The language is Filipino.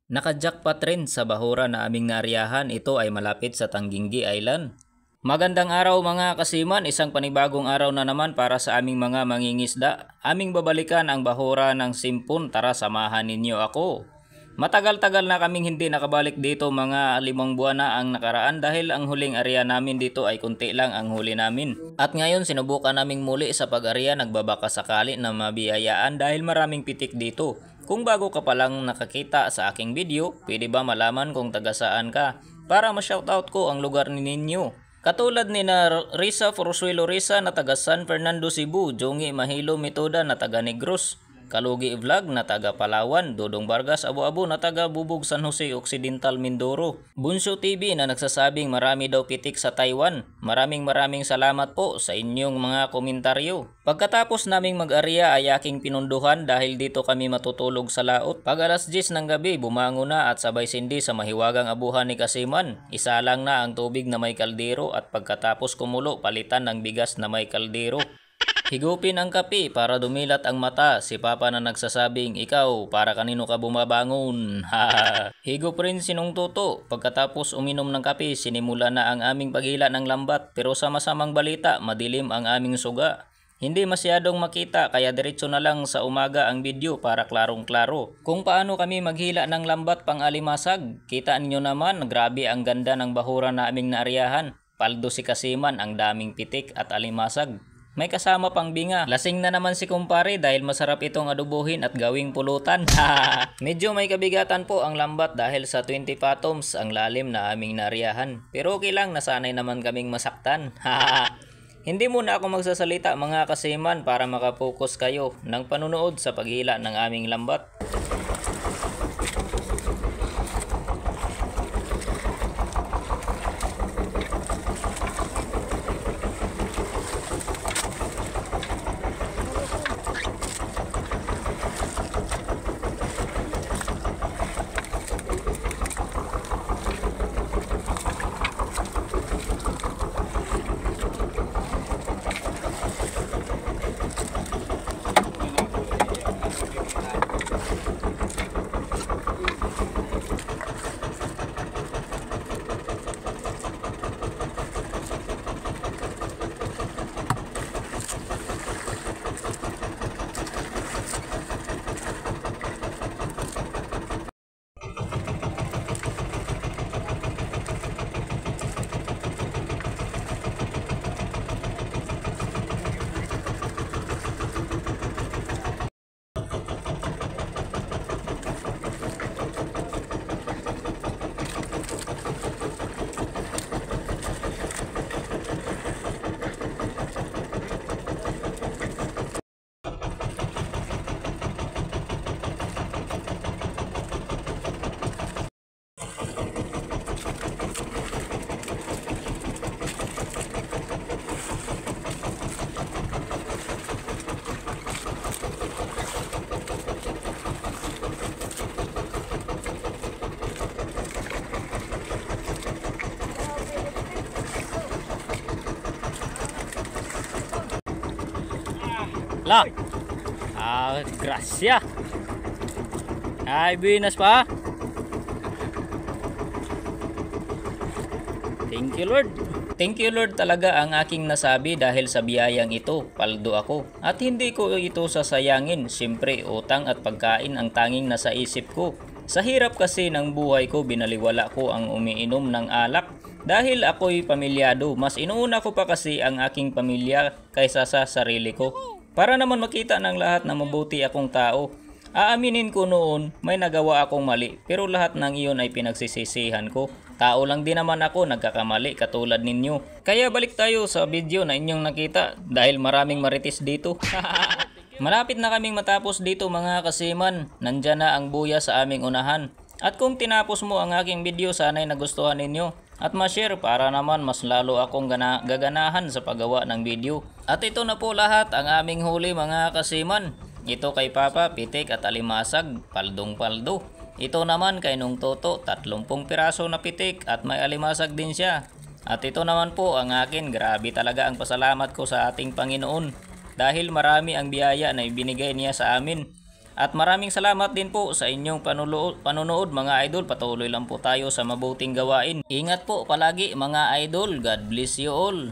Naka-jackpot rin sa bahura na aming naaryahan, ito ay malapit sa Tangingi Island. Magandang araw mga kasiman, isang panibagong araw na naman para sa aming mga mangingisda. Aming babalikan ang bahura ng Simpon, tara samahan ninyo ako. Matagal-tagal na kaming hindi nakabalik dito, mga 5 buwan na ang nakaraan dahil ang huling area namin dito ay kunti lang ang huli namin. At ngayon sinubukan naming muli sa pag-area, nagbabaka sakali na mabiyayaan dahil maraming pitik dito. Kung bago ka pa lang nakakita sa aking video, pwede ba malaman kung taga saan ka para ma-shoutout ko ang lugar ninyo. Katulad ni na Risa Forzuelo Risa na taga San Fernando Cebu, Jongi Mahilo Metoda na taga Negros, Kalugi Vlog na taga Palawan, Dodong Vargas Abu-Abu na taga Bubog San Jose Occidental Mindoro, Bunso TV na nagsasabing marami daw pitik sa Taiwan. Maraming salamat po sa inyong mga komentaryo. Pagkatapos naming mag-area ay aking pinunduhan dahil dito kami matutulog sa laot. Pag alas 10 ng gabi bumangon na at sabay sindi sa mahiwagang abuhan ni Kasiman. Isa lang na ang tubig na may kaldero at pagkatapos kumulo palitan ng bigas na may kaldero. Higupin ang kape para dumilat ang mata. Si Papa na nagsasabing, ikaw, para kanino ka bumabangon? Higup rin sinong Toto. Pagkatapos uminom ng kape, sinimula na ang aming paghila ng lambat. Pero sa masamang balita, madilim ang aming suga. Hindi masyadong makita kaya diretso na lang sa umaga ang video para klarong-klaro. Kung paano kami maghila ng lambat pang alimasag, kita ninyo naman, grabe ang ganda ng bahura na aming naaryahan. Paldo si Kasiman, ang daming pitik at alimasag. May kasama pang binga. Lasing na naman si kumpare dahil masarap itong adobohin at gawing pulutan. Medyo may kabigatan po ang lambat dahil sa 20 fathoms ang lalim na aming naaryahan. Pero okay lang, nasanay naman kaming masaktan. Hindi muna ako magsasalita mga kasiman para makapokus kayo ng panunood sa paghila ng aming lambat. La. Gracia. Ay, binas pa. Thank you Lord. Thank you Lord talaga ang aking nasabi dahil sa biyayang ito, paldo ako. At hindi ko ito sasayangin, siyempre utang at pagkain ang tanging nasa isip ko. Sa hirap kasi ng buhay ko, binaliwala ko ang umiinom ng alak. Dahil ako'y pamilyado, mas inuuna ko pa kasi ang aking pamilya kaysa sa sarili ko. Para naman makita ng lahat na mabuti akong tao. Aaminin ko noon may nagawa akong mali pero lahat ng iyon ay pinagsisisihan ko. Tao lang din naman ako, nagkakamali katulad ninyo. Kaya balik tayo sa video na inyong nakita dahil maraming marites dito. Malapit na kaming matapos dito mga kasiman. Nandyan na ang buya sa aming unahan. At kung tinapos mo ang aking video, sana'y nagustuhan ninyo at ma-share para naman mas lalo akong gaganahan sa paggawa ng video. At ito na po lahat ang aming huli mga kasiman. Ito kay Papa, pitik at alimasag, paldong paldo. Ito naman kay Nung Toto, 30 piraso na pitik at may alimasag din siya. At ito naman po ang akin, grabe talaga ang pasalamat ko sa ating Panginoon. Dahil marami ang biyaya na ibinigay niya sa amin. At maraming salamat din po sa inyong panunood mga idol. Patuloy lang po tayo sa mabuting gawain. Ingat po palagi mga idol. God bless you all.